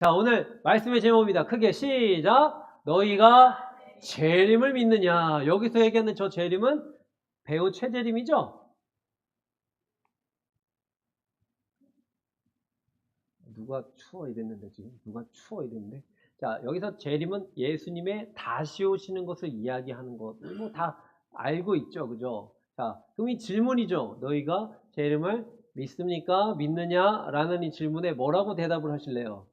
자, 오늘 말씀의 제목입니다. 크게 시작. 너희가 재림을 믿느냐. 여기서 얘기하는 저 재림은 배우 최재림이죠? 누가 추워 이랬는데 지금? 누가 추워 이랬는데? 자, 여기서 재림은 예수님의 다시 오시는 것을 이야기하는 것. 뭐 다 알고 있죠. 그죠? 자, 그럼 이 질문이죠. 너희가 재림을 믿습니까? 믿느냐? 라는 이 질문에 뭐라고 대답을 하실래요?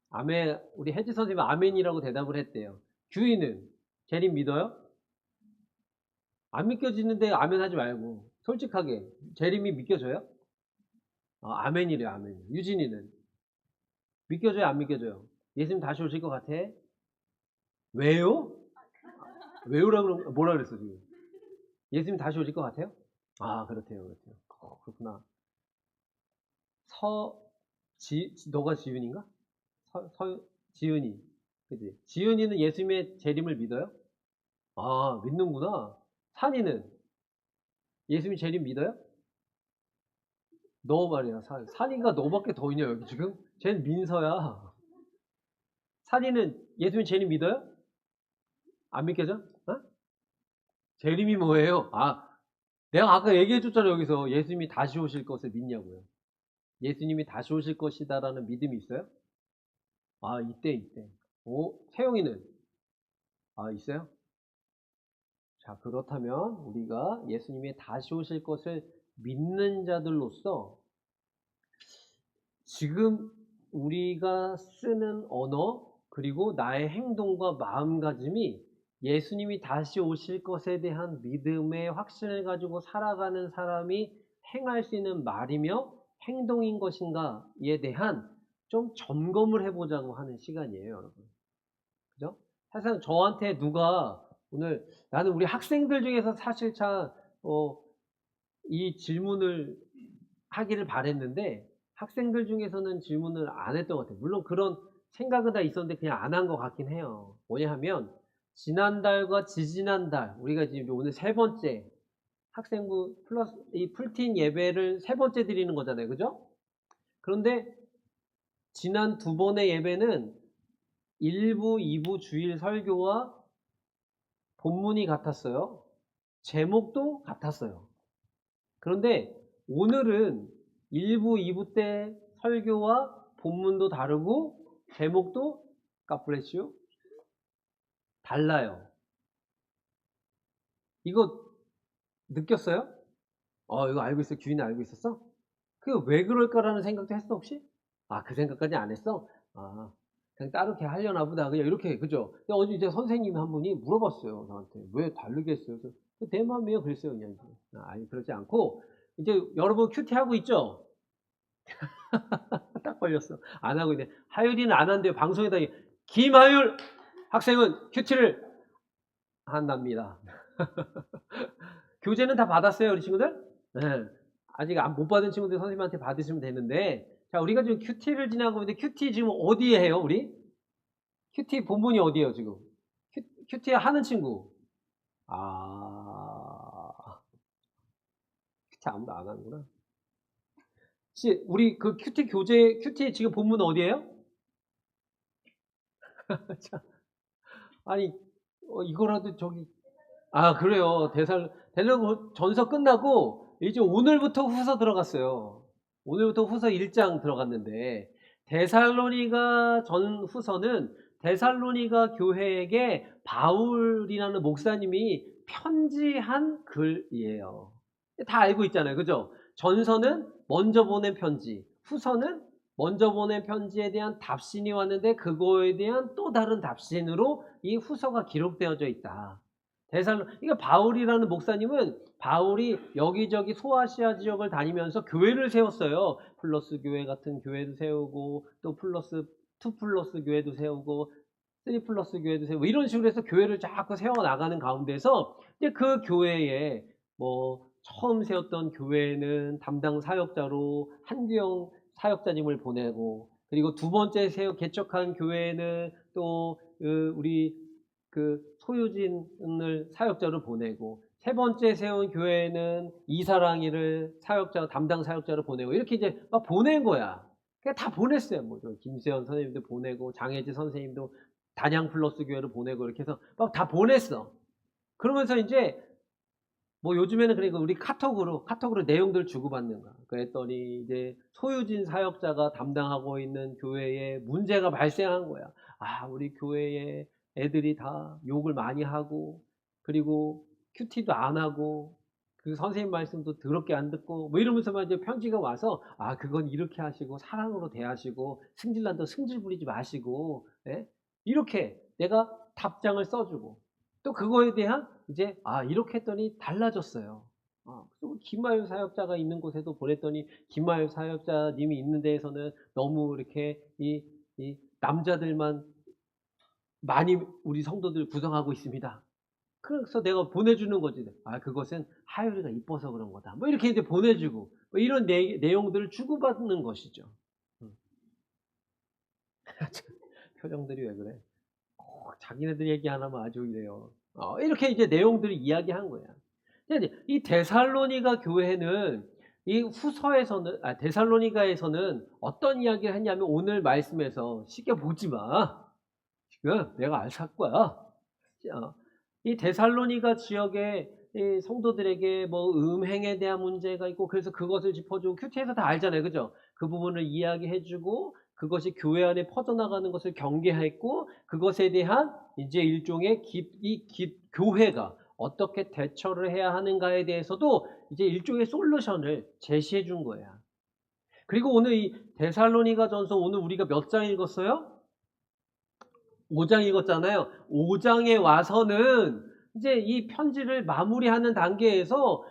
아멘. 우리 혜지 선생님은 아멘이라고 대답을 했대요. 규희는 재림 믿어요? 안 믿겨지는데 아멘 하지 말고 솔직하게 재림이 믿겨져요? 아멘이래요. 아멘. 유진이는 믿겨져요? 안 믿겨져요? 예수님 다시 오실 것 같아? 왜요? 왜요라 그러면 뭐라 그랬어 지금? 예수님 다시 오실 것 같아요? 그렇대요. 그렇대요. 그렇구나. 너가 지윤인가? 지윤이. 그치? 지윤이는 예수님의 재림을 믿어요? 믿는구나. 산이는 예수님 재림 믿어요? 너 말이야. 산이가 너밖에 더 있냐 여기 지금? 쟨 민서야. 산이는 예수님 재림 믿어요? 안 믿겨져? 어? 재림이 뭐예요? 내가 아까 얘기해줬잖아. 여기서 예수님이 다시 오실 것을 믿냐고요. 예수님이 다시 오실 것이다라는 믿음이 있어요? 이때. 태영이는? 있어요? 자, 그렇다면 우리가 예수님이 다시 오실 것을 믿는 자들로서 지금 우리가 쓰는 언어 그리고 나의 행동과 마음가짐이 예수님이 다시 오실 것에 대한 믿음의 확신을 가지고 살아가는 사람이 행할 수 있는 말이며 행동인 것인가에 대한 좀 점검을 해보자고 하는 시간이에요, 여러분. 그죠? 사실 저한테 누가 나는 우리 학생들 중에서 사실 이 질문을 하기를 바랬는데 학생들 중에서는 질문을 안 했던 것 같아요. 물론 그런 생각은 다 있었는데 그냥 안 한 것 같긴 해요. 뭐냐 하면 지난달과 지지난달 우리가 지금 오늘 세 번째 학생부 플러스 이 풀팀 예배를 세 번째 드리는 거잖아요. 그죠? 그런데 지난 두 번의 예배는 1부, 2부 주일 설교와 본문이 같았어요. 제목도 같았어요. 그런데 오늘은 1부, 2부 때 설교와 본문도 다르고 제목도 God bless you 달라요. 이거 느꼈어요? 이거 알고 있어? 규인이 알고 있었어? 그게 왜 그럴까라는 생각도 했어 혹시? 그 생각까지 안 했어? 그냥 따로 이렇게 하려나 보다. 그냥 이렇게 그죠? 근데 어제 이제 선생님 한 분이 물어봤어요 저한테 왜 다르게 했어요? 그래서 내 마음이에요 그랬어요 그냥. 아니 그렇지 않고 이제 여러분 큐티 하고 있죠? 딱 걸렸어. 안 하고 있네. 하율이는 안 한대요. 방송에다 김하율 학생은 큐티를 한답니다. 교재는 다 받았어요, 우리 친구들? 네. 아직 못 받은 친구들 선생님한테 받으시면 되는데, 자, 우리가 지금 큐티를 지나고 있는데, 큐티 지금 어디에 해요, 우리? 큐티 본문이 어디에요, 지금? 큐티 하는 친구. 큐티 아무도 안 하는구나. 우리 그 큐티 지금 본문 어디에요? 아니, 이거라도 그래요. 대살로 전서 끝나고, 이제 오늘부터 후서 들어갔어요. 오늘부터 후서 1장 들어갔는데, 데살로니가 전 후서는 데살로니가 교회에게 바울이라는 목사님이 편지한 글이에요. 다 알고 있잖아요. 그죠? 전서는 먼저 보낸 편지, 후서는 먼저 보낸 편지에 대한 답신이 왔는데 그거에 대한 또 다른 답신으로 이 후서가 기록되어져 있다. 그러니까 바울이라는 목사님은 바울이 여기저기 소아시아 지역을 다니면서 교회를 세웠어요. 플러스 교회 같은 교회도 세우고 또 투 플러스 교회도 세우고 3 플러스 교회도 세우고 이런 식으로 해서 교회를 자꾸 세워나가는 가운데서 이제 그 교회에 처음 세웠던 교회는 담당 사역자로 한규영 사역자님을 보내고 그리고 두 번째 개척한 교회는 또 우리 소유진을 사역자로 보내고 세 번째 세운 교회는 이사랑이를 담당 사역자로 보내고 이렇게 이제 막 보낸 거야. 그냥 다 보냈어요. 뭐 김세현 선생님도 보내고 장혜지 선생님도 단양 플러스 교회로 보내고 이렇게 해서 막 다 보냈어. 그러면서 이제 뭐 요즘에는 그러니까 우리 카톡으로 내용들 주고받는 거야. 그랬더니 이제 소유진 사역자가 담당하고 있는 교회에 문제가 발생한 거야. 아, 우리 교회에 애들이 다 욕을 많이 하고, 그리고 큐티도 안 하고, 그 선생님 말씀도 더럽게 안 듣고, 뭐 이러면서만 이제 편지가 와서, 아, 그건 이렇게 하시고, 사랑으로 대하시고, 승질난다 승질 부리지 마시고, 예? 이렇게 내가 답장을 써주고, 또 그거에 대한 이제 이렇게 했더니 달라졌어요. 그리고 김마유 사역자가 있는 곳에도 보냈더니 김마유 사역자님이 있는 데에서는 너무 이렇게 이 남자들만 많이 우리 성도들 구성하고 있습니다. 그래서 내가 보내주는 거지. 그것은 하율이가 이뻐서 그런 거다. 뭐 이렇게 이제 보내주고 뭐 이런 내용들을 주고받는 것이죠. 표정들이 왜 그래? 자기네들 얘기 하나만 아주 이래요. 이렇게 이제 내용들을 이야기한 거야. 이 데살로니가 교회는 이 후서에서는 데살로니가에서는 어떤 이야기를 했냐면 오늘 말씀에서 쉽게 보지 마. 지금 내가 알 살 거야. 이 데살로니가 지역의 이 성도들에게 뭐 음행에 대한 문제가 있고 그래서 그것을 짚어주고 큐티에서 다 알잖아요. 그죠? 그 부분을 이야기해주고 그것이 교회 안에 퍼져나가는 것을 경계했고 그것에 대한 이제 일종의 교회가 어떻게 대처를 해야 하는가에 대해서도 이제 일종의 솔루션을 제시해 준 거야. 그리고 오늘 이 데살로니가 전서 오늘 우리가 몇 장 읽었어요? 5장 읽었잖아요. 5장에 와서는 이제 이 편지를 마무리하는 단계에서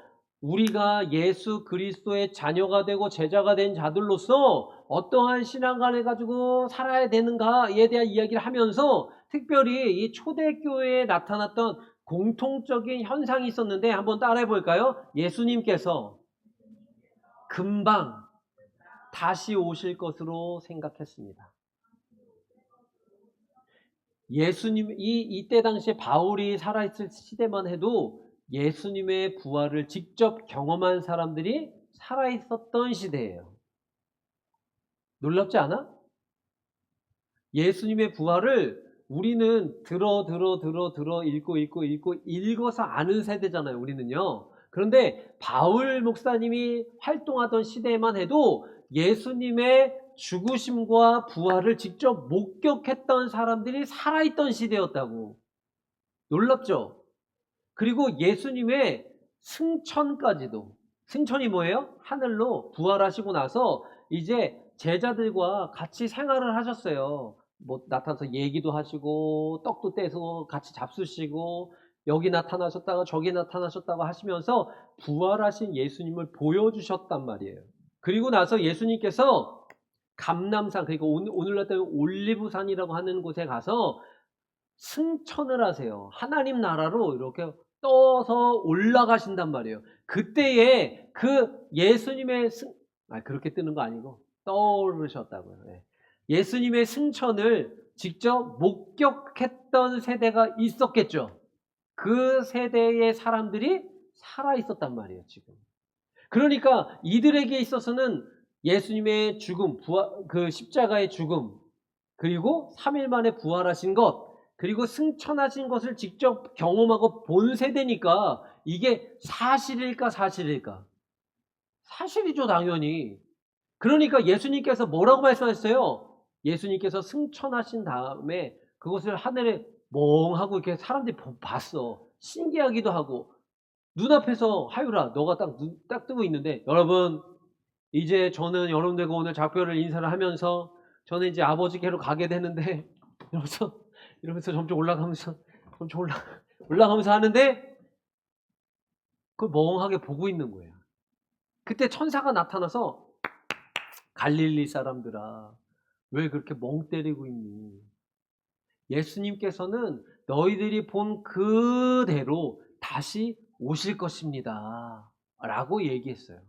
우리가 예수 그리스도의 자녀가 되고 제자가 된 자들로서 어떠한 신앙관을 가지고 살아야 되는가에 대한 이야기를 하면서 특별히 이 초대교회에 나타났던 공통적인 현상이 있었는데 한번 따라해 볼까요? 예수님께서 금방 다시 오실 것으로 생각했습니다. 예수님 이때 당시에 바울이 살아있을 시대만 해도 예수님의 부활을 직접 경험한 사람들이 살아있었던 시대예요. 놀랍지 않아? 예수님의 부활을 우리는 들어 읽어서 아는 세대잖아요. 우리는요. 그런데 바울 목사님이 활동하던 시대에만 해도 예수님의 죽으심과 부활을 직접 목격했던 사람들이 살아있던 시대였다고. 놀랍죠? 그리고 예수님의 승천까지도. 승천이 뭐예요? 하늘로 부활하시고 나서 이제 제자들과 같이 생활을 하셨어요. 뭐 나타나서 얘기도 하시고 떡도 떼서 같이 잡수시고 여기 나타나셨다가 저기 나타나셨다고 하시면서 부활하신 예수님을 보여주셨단 말이에요. 그리고 나서 예수님께서 감람산, 그러니까 오늘날 올리브산이라고 하는 곳에 가서 승천을 하세요. 하나님 나라로 이렇게 떠서 올라가신단 말이에요. 그때에 그 예수님의 그렇게 뜨는 거 아니고 떠오르셨다고요. 예수님의 승천을 직접 목격했던 세대가 있었겠죠. 그 세대의 사람들이 살아 있었단 말이에요, 지금. 그러니까 이들에게 있어서는 예수님의 죽음, 그 십자가의 죽음, 그리고 3일 만에 부활하신 것, 그리고 승천하신 것을 직접 경험하고 본 세대니까 이게 사실일까 사실일까? 사실이죠, 당연히. 그러니까 예수님께서 뭐라고 말씀하셨어요? 예수님께서 승천하신 다음에 그것을 하늘에 멍하고 이렇게 사람들이 봤어. 신기하기도 하고 눈앞에서 하유라 너가 딱 뜨고 있는데 여러분 이제 저는 여러분들과 오늘 작별을 인사를 하면서 저는 이제 아버지께로 가게 되는데 이러면서 점점 올라가면서 올라가면서 하는데 그걸 멍하게 보고 있는 거예요. 그때 천사가 나타나서 갈릴리 사람들아 왜 그렇게 멍 때리고 있니? 예수님께서는 너희들이 본 그대로 다시 오실 것입니다. 라고 얘기했어요.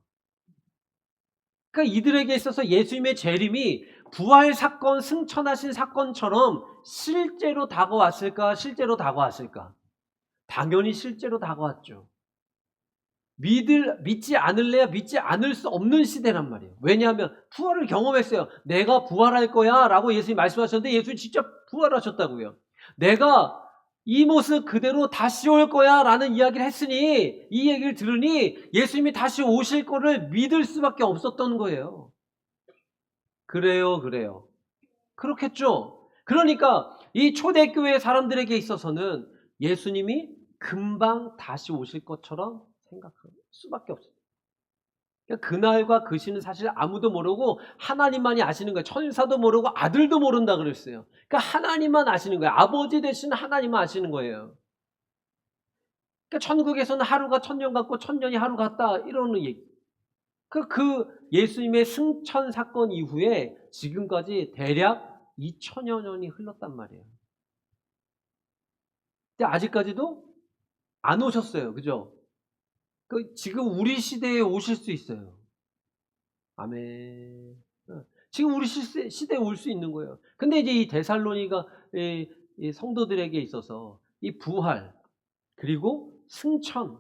그러니까 이들에게 있어서 예수님의 재림이 부활 사건, 승천하신 사건처럼 실제로 다가왔을까? 실제로 다가왔을까? 당연히 실제로 다가왔죠. 믿지 않을래야 믿지 않을 수 없는 시대란 말이에요. 왜냐하면 부활을 경험했어요. 내가 부활할 거야 라고 예수님이 말씀하셨는데 예수님이 직접 부활하셨다고요. 내가 이 모습 그대로 다시 올 거야 라는 이야기를 했으니, 이 얘기를 들으니 예수님이 다시 오실 거를 믿을 수밖에 없었던 거예요. 그래요. 그렇겠죠. 그러니까 이 초대교회 사람들에게 있어서는 예수님이 금방 다시 오실 것처럼 생각할 수밖에 없어요. 그러니까 그날과 그 시는 사실 아무도 모르고 하나님만이 아시는 거예요. 천사도 모르고 아들도 모른다 그랬어요. 그러니까 하나님만 아시는 거예요. 아버지 되신 하나님만 아시는 거예요. 그러니까 천국에서는 하루가 천년 같고 천년이 하루 같다 이러는 얘기. 그 예수님의 승천 사건 이후에 지금까지 대략 2000여 년이 흘렀단 말이에요. 근데 아직까지도 안 오셨어요. 그죠? 지금 우리 시대에 오실 수 있어요. 아멘. 지금 우리 시대에 올 수 있는 거예요. 근데 이제 이 데살로니가 이 성도들에게 있어서 이 부활, 그리고 승천,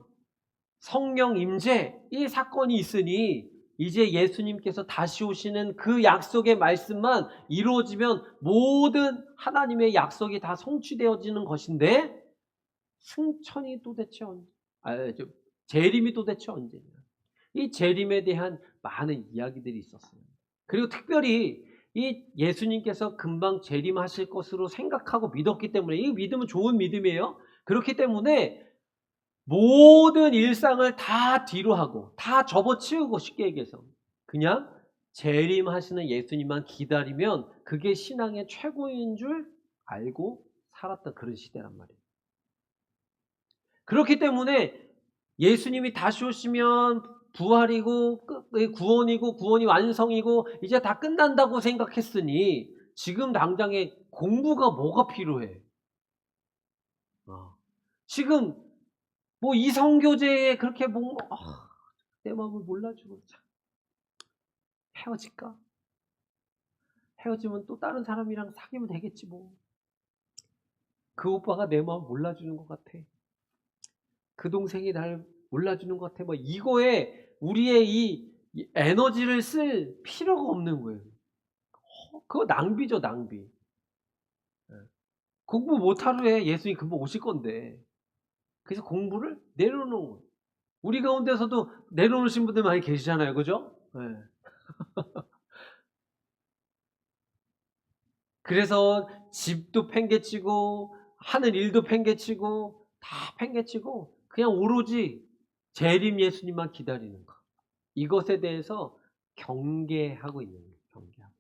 성령 임재 이 사건이 있으니 이제 예수님께서 다시 오시는 그 약속의 말씀만 이루어지면 모든 하나님의 약속이 다 성취되어지는 것인데, 승천이 도대체 재림이 도대체 언제냐. 이 재림에 대한 많은 이야기들이 있었어요. 그리고 특별히 이 예수님께서 금방 재림하실 것으로 생각하고 믿었기 때문에, 이 믿음은 좋은 믿음이에요. 그렇기 때문에 모든 일상을 다 뒤로 하고 다 접어치우고, 쉽게 얘기해서 그냥 재림하시는 예수님만 기다리면 그게 신앙의 최고인 줄 알고 살았던 그런 시대란 말이에요. 그렇기 때문에 예수님이 다시 오시면 부활이고 구원이고 구원이 완성이고 이제 다 끝난다고 생각했으니 지금 당장에 공부가 뭐가 필요해? 지금 뭐 이성교제에 그렇게 내 마음을 몰라주고 헤어질까? 헤어지면 또 다른 사람이랑 사귀면 되겠지 뭐. 그 오빠가 내 마음 몰라주는 것 같아. 그 동생이 날 몰라주는 것 같아. 뭐 이거에 우리의 이 에너지를 쓸 필요가 없는 거예요. 그거 낭비죠, 낭비. 공부 못하러 해. 예수님 금방 오실 건데. 그래서 공부를 내려놓는 거예요. 우리 가운데서도 내려놓으신 분들 많이 계시잖아요. 그죠? 네. 그래서 집도 팽개치고 하는 일도 팽개치고 다 팽개치고 그냥 오로지 재림 예수님만 기다리는 거. 이것에 대해서 경계하고 있는 거예요. 경계하고.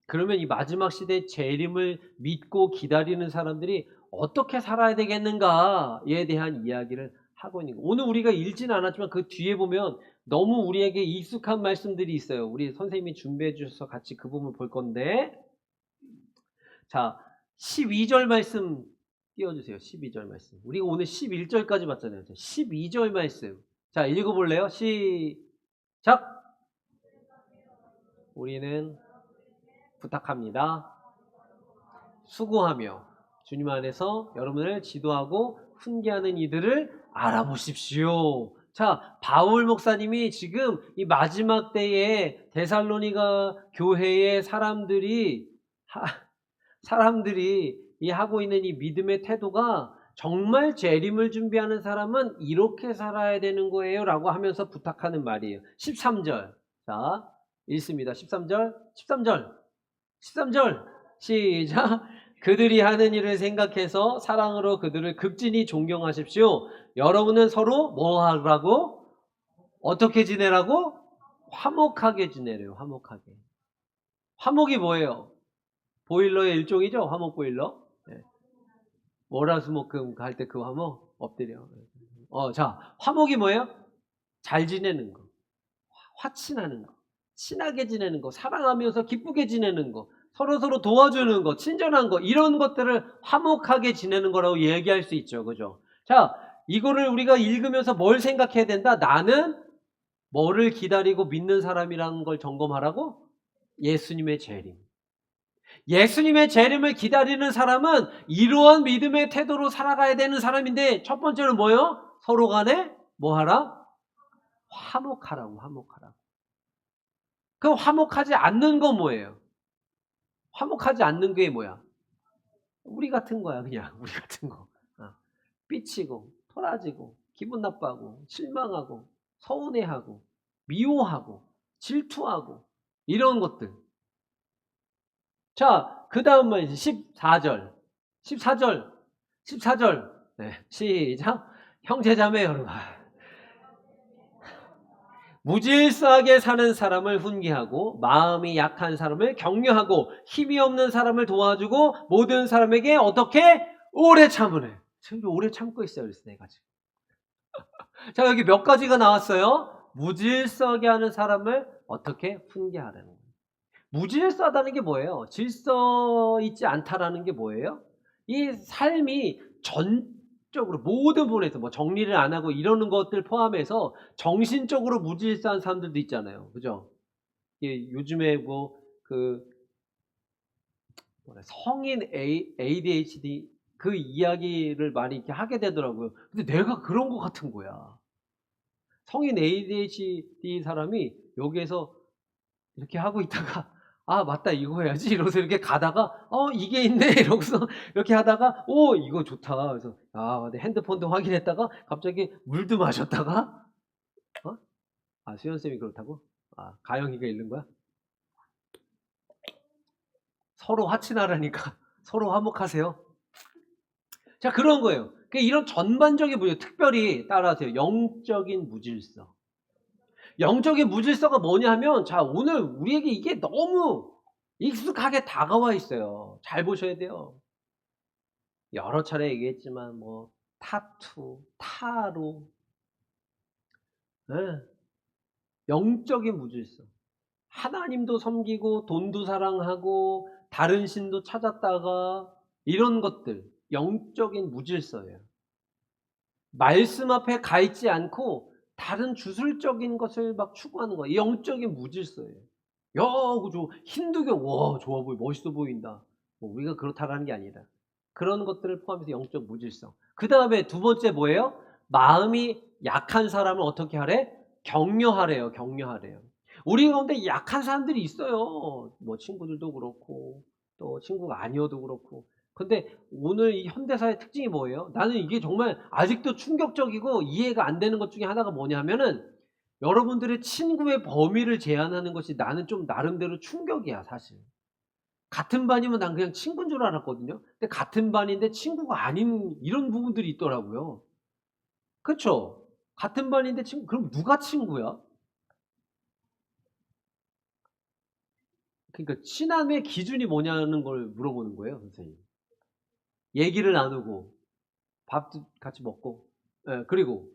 그러면 이 마지막 시대 재림을 믿고 기다리는 사람들이 어떻게 살아야 되겠는가에 대한 이야기를 하고 있는 거예요. 오늘 우리가 읽지는 않았지만 그 뒤에 보면 너무 우리에게 익숙한 말씀들이 있어요. 우리 선생님이 준비해 주셔서 같이 그 부분 볼 건데, 자 12절 말씀 띄워주세요. 12절 말씀. 우리가 오늘 11절까지 봤잖아요. 12절 말씀. 자 읽어볼래요? 시작. 우리는 부탁합니다. 수고하며 주님 안에서 여러분을 지도하고 훈계하는 이들을 알아보십시오. 자, 바울 목사님이 지금 이 마지막 때에 데살로니가 교회의 사람들이 이 하고 있는 이 믿음의 태도가 정말 재림을 준비하는 사람은 이렇게 살아야 되는 거예요 라고 하면서 부탁하는 말이에요. 13절. 자, 읽습니다. 13절 시작. 그들이 하는 일을 생각해서 사랑으로 그들을 극진히 존경하십시오. 여러분은 서로 뭐 하라고? 어떻게 지내라고? 화목하게 지내래요. 화목하게. 화목이 뭐예요? 보일러의 일종이죠. 화목 보일러. 네. 월화수목금 갈 때 그 화목 엎드려. 자, 화목이 뭐예요? 잘 지내는 거, 화친하는 거, 친하게 지내는 거, 사랑하면서 기쁘게 지내는 거, 서로 도와주는 거, 친절한 거, 이런 것들을 화목하게 지내는 거라고 얘기할 수 있죠. 그죠? 자, 이거를 우리가 읽으면서 뭘 생각해야 된다? 나는 뭐를 기다리고 믿는 사람이라는 걸 점검하라고? 예수님의 재림. 예수님의 재림을 기다리는 사람은 이러한 믿음의 태도로 살아가야 되는 사람인데, 첫 번째는 뭐예요? 서로 간에 뭐 하라? 화목하라고, 화목하라고. 그럼 화목하지 않는 건 뭐예요? 화목하지 않는 게 뭐야? 우리 같은 거야, 그냥. 우리 같은 거. 삐치고, 토라지고, 기분 나빠하고, 실망하고, 서운해하고, 미워하고, 질투하고, 이런 것들. 자, 그 다음 말 14절. 14절. 14절. 네, 시작. 형제자매 여러분. 무질서하게 사는 사람을 훈계하고, 마음이 약한 사람을 격려하고, 힘이 없는 사람을 도와주고, 모든 사람에게 어떻게? 오래 참으래. 지금 오래 참고 있어요. 그래서 내가 지금. 자, 여기 몇 가지가 나왔어요. 무질서하게 하는 사람을 어떻게? 훈계하라는 거예요. 무질서하다는 게 뭐예요? 질서 있지 않다라는 게 뭐예요? 이 삶이 전적으로 모든 부분에서 뭐 정리를 안 하고 이러는 것들 포함해서 정신적으로 무질서한 사람들도 있잖아요. 그죠? 요즘에 뭐 성인 ADHD 그 이야기를 많이 이렇게 하게 되더라고요. 근데 내가 그런 것 같은 거야. 성인 ADHD 사람이 여기에서 이렇게 하고 있다가 아 맞다 이거 해야지 이러면서 이렇게 가다가 이게 있네 이러고서 이렇게 하다가 오 이거 좋다 그래서 내 핸드폰도 확인했다가 갑자기 물도 마셨다가 수연쌤이 그렇다고? 가영이가 읽는 거야? 서로 화친하라니까 서로 화목하세요. 자 그런 거예요. 이런 전반적인 문제 특별히 따라하세요. 영적인 무질서. 영적인 무질서가 뭐냐면 자 오늘 우리에게 이게 너무 익숙하게 다가와 있어요. 잘 보셔야 돼요. 여러 차례 얘기했지만 뭐 타투, 타로, 네. 영적인 무질서. 하나님도 섬기고 돈도 사랑하고 다른 신도 찾았다가 이런 것들 영적인 무질서예요. 말씀 앞에 가 있지 않고 다른 주술적인 것을 막 추구하는 거예요. 영적인 무질서예요. 야, 그저 힌두교 와 좋아 보이 멋있어 보인다. 뭐 우리가 그렇다라는 게 아니라 그런 것들을 포함해서 영적 무질서. 그 다음에 두 번째 뭐예요? 마음이 약한 사람을 어떻게 하래? 격려하래요. 격려하래요. 우리 가운데 약한 사람들이 있어요. 뭐 친구들도 그렇고 또 친구가 아니어도 그렇고. 근데 오늘 이 현대사의 특징이 뭐예요? 나는 이게 정말 아직도 충격적이고 이해가 안 되는 것 중에 하나가 뭐냐면은 여러분들의 친구의 범위를 제한하는 것이 나는 좀 나름대로 충격이야 사실. 같은 반이면 난 그냥 친구인 줄 알았거든요. 근데 같은 반인데 친구가 아닌 이런 부분들이 있더라고요. 그쵸? 같은 반인데 친구 그럼 누가 친구야? 그러니까 친함의 기준이 뭐냐는 걸 물어보는 거예요 선생님. 얘기를 나누고 밥도 같이 먹고 그리고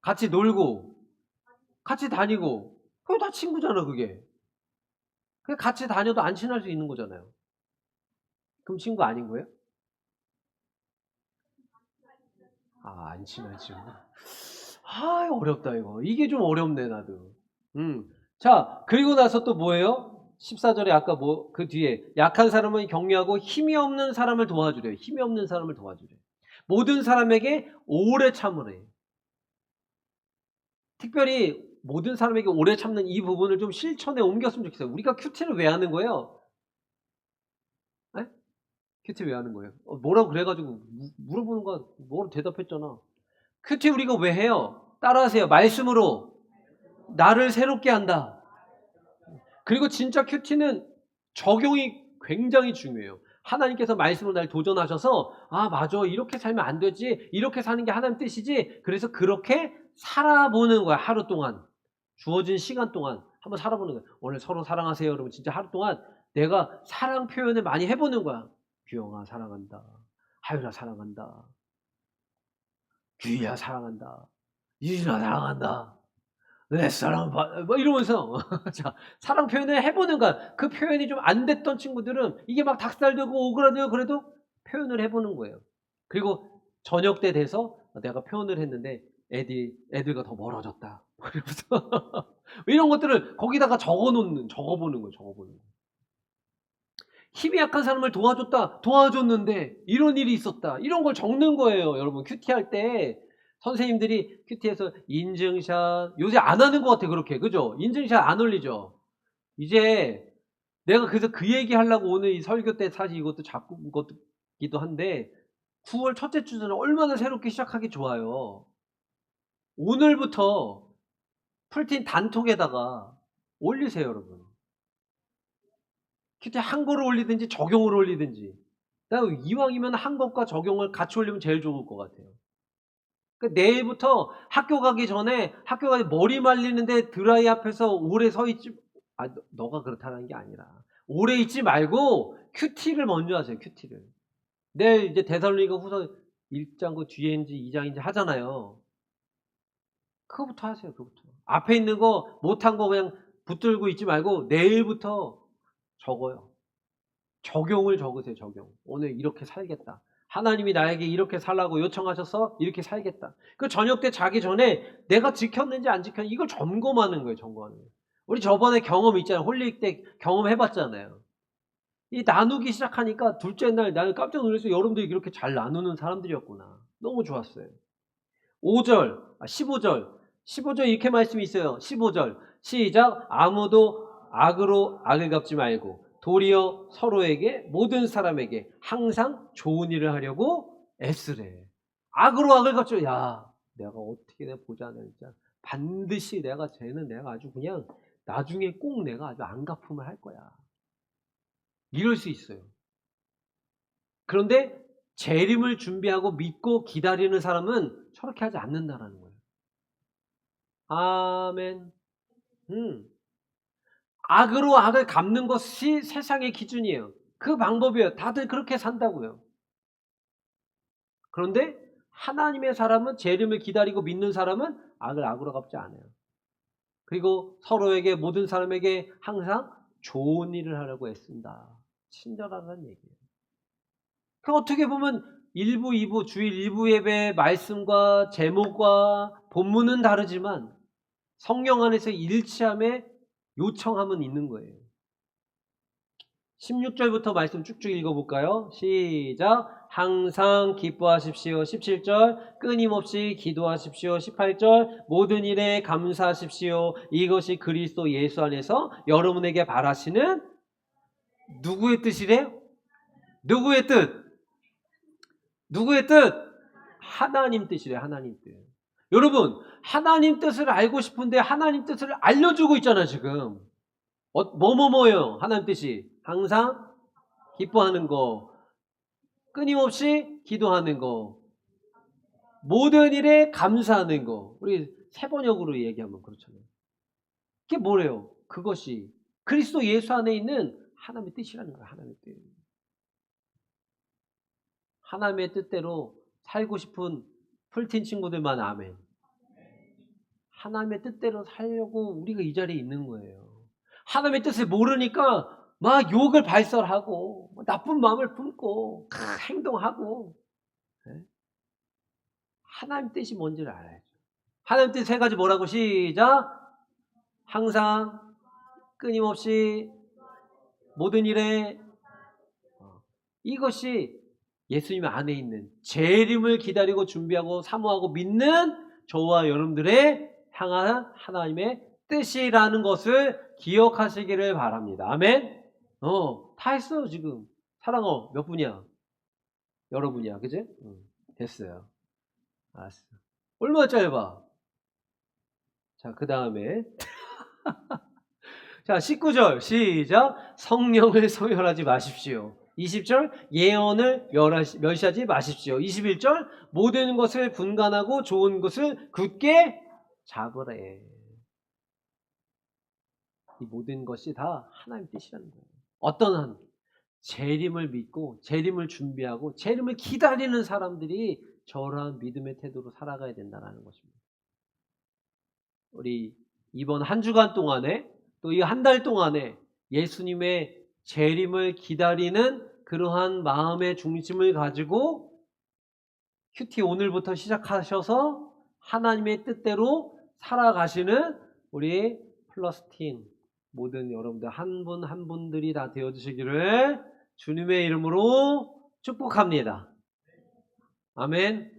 같이 놀고 같이 다니고 그게 다 친구잖아 그게. 그게 같이 다녀도 안 친할 수 있는 거잖아요. 그럼 친구 아닌 거예요? 안 친한 친구. 어렵다 이거. 이게 좀 어렵네 나도. 자 그리고 나서 또 뭐예요? 14절에 아까 뭐 그 뒤에 약한 사람을 격려하고 힘이 없는 사람을 도와주래요. 힘이 없는 사람을 도와주래요. 모든 사람에게 오래 참으래. 특별히 모든 사람에게 오래 참는 이 부분을 좀 실천에 옮겼으면 좋겠어요. 우리가 큐티를 왜 하는 거예요? 네? 큐티 왜 하는 거예요? 뭐라고 그래가지고 물어보는 거 뭐라고 대답했잖아. 큐티 우리가 왜 해요? 따라하세요. 말씀으로 나를 새롭게 한다. 그리고 진짜 큐티는 적용이 굉장히 중요해요. 하나님께서 말씀으로 날 도전하셔서 맞아 이렇게 살면 안 되지 이렇게 사는 게 하나님 뜻이지 그래서 그렇게 살아보는 거야. 하루 동안 주어진 시간 동안 한번 살아보는 거야. 오늘 서로 사랑하세요 여러분. 진짜 하루 동안 내가 사랑 표현을 많이 해보는 거야. 규영아 사랑한다. 하율아 사랑한다. 규희야 사랑한다. 유진아 사랑한다. 내 사랑 뭐 이러면서 자 사랑 표현을 해보는 거야. 그 표현이 좀 안 됐던 친구들은 이게 막 닭살되고 오그라들고 그래도 표현을 해보는 거예요. 그리고 저녁 때 돼서 내가 표현을 했는데 애들과 더 멀어졌다. 그러면서 이런 것들을 거기다가 적어보는 거예요. 적어보는 거. 힘이 약한 사람을 도와줬다. 도와줬는데 이런 일이 있었다. 이런 걸 적는 거예요. 여러분 큐티 할 때 선생님들이 큐티에서 인증샷 요새 안 하는 것 같아 그렇게. 그죠? 인증샷 안 올리죠. 이제 내가 그래서 그 얘기 하려고 오늘 이 설교 때 사실 이것도 자꾸 것기도 한데 9월 첫째 주는 얼마나 새롭게 시작하기 좋아요. 오늘부터 풀틴 단톡에다가 올리세요, 여러분. 큐티 한 거를 올리든지 적용을 올리든지. 이왕이면 한 것과 적용을 같이 올리면 제일 좋을 것 같아요. 그러니까 내일부터 학교 가기 전에 학교 가서 머리 말리는데 드라이 앞에서 오래 서 있지. 너가 그렇다는 게 아니라 오래 있지 말고 큐티를 먼저 하세요. 큐티를. 내일 이제 데살로니가 후서 1장 그 뒤에인지 2장인지 하잖아요. 그거부터 하세요. 그거부터. 앞에 있는 거 못한 거 그냥 붙들고 있지 말고 내일부터 적어요. 적용을 적으세요. 적용. 오늘 이렇게 살겠다. 하나님이 나에게 이렇게 살라고 요청하셔서 이렇게 살겠다. 그 저녁 때 자기 전에 내가 지켰는지 안 지켰는지 이걸 점검하는 거예요. 점검하는 거예요. 우리 저번에 경험 있잖아요. 홀릭 때 경험해봤잖아요. 이 나누기 시작하니까 둘째 날 나는 깜짝 놀랐어요. 여러분들이 이렇게 잘 나누는 사람들이었구나. 너무 좋았어요. 15절 이렇게 말씀이 있어요. 15절 시작. 아무도 악으로 악을 갚지 말고 도리어 서로에게 모든 사람에게 항상 좋은 일을 하려고 애쓰래. 악으로 악을 갚지. 야, 내가 어떻게 내가 보자는 진짜 반드시 내가 쟤는 내가 아주 그냥 나중에 꼭 내가 아주 안 갚음을 할 거야. 이럴 수 있어요. 그런데 재림을 준비하고 믿고 기다리는 사람은 저렇게 하지 않는다라는 거예요. 아멘. 악으로 악을 갚는 것이 세상의 기준이에요. 그 방법이에요. 다들 그렇게 산다고요. 그런데 하나님의 사람은 재림을 기다리고 믿는 사람은 악을 악으로 갚지 않아요. 그리고 서로에게 모든 사람에게 항상 좋은 일을 하려고 애쓴다. 친절하다는 얘기예요. 그 어떻게 보면 1부, 2부, 주일 1부 예배 말씀과 제목과 본문은 다르지만 성령 안에서 일치함에 요청함은 있는 거예요. 16절부터 말씀 쭉쭉 읽어볼까요? 시작. 항상 기뻐하십시오. 17절 끊임없이 기도하십시오. 18절 모든 일에 감사하십시오. 이것이 그리스도 예수 안에서 여러분에게 바라시는 누구의 뜻이래요? 누구의 뜻? 누구의 뜻? 하나님 뜻이래요. 하나님 뜻. 여러분 하나님 뜻을 알고 싶은데 하나님 뜻을 알려주고 있잖아요. 지금 뭐예요? 하나님 뜻이 항상 기뻐하는 거, 끊임없이 기도하는 거, 모든 일에 감사하는 거. 우리 세번역으로 얘기하면 그렇잖아요. 그게 뭐래요? 그것이 그리스도 예수 안에 있는 하나님의 뜻이라는 거예요. 하나님의 뜻. 하나님의 뜻대로 살고 싶은 풀틴 친구들만 아멘. 하나님의 뜻대로 살려고 우리가 이 자리에 있는 거예요. 하나님의 뜻을 모르니까 막 욕을 발설하고 나쁜 마음을 품고 행동하고. 하나님 뜻이 뭔지를 알아야죠. 하나님 뜻 세 가지 뭐라고? 시작. 항상 끊임없이 모든 일에. 이것이 예수님 안에 있는 재림을 기다리고 준비하고 사모하고 믿는 저와 여러분들의 향한 하나님의 뜻이라는 것을 기억하시기를 바랍니다. 아멘. 다 했어요 지금. 사랑어 몇 분이야? 여러분이야, 그지? 됐어요. 알았어. 얼마나 짧아? 자, 그 다음에 자 19절 시작. 성령을 소멸하지 마십시오. 20절 예언을 멸시하지 마십시오. 21절 모든 것을 분간하고 좋은 것을 굳게 잡으래. 이 모든 것이 다 하나님 뜻이라는 거예요. 어떤 한 재림을 믿고 재림을 준비하고 재림을 기다리는 사람들이 저러한 믿음의 태도로 살아가야 된다는 것입니다. 우리 이번 한 주간 동안에 또 이 한 달 동안에 예수님의 재림을 기다리는 그러한 마음의 중심을 가지고 큐티 오늘부터 시작하셔서 하나님의 뜻대로 살아가시는 우리 플러스틴 모든 여러분들 한 분 한 분들이 다 되어주시기를 주님의 이름으로 축복합니다. 아멘.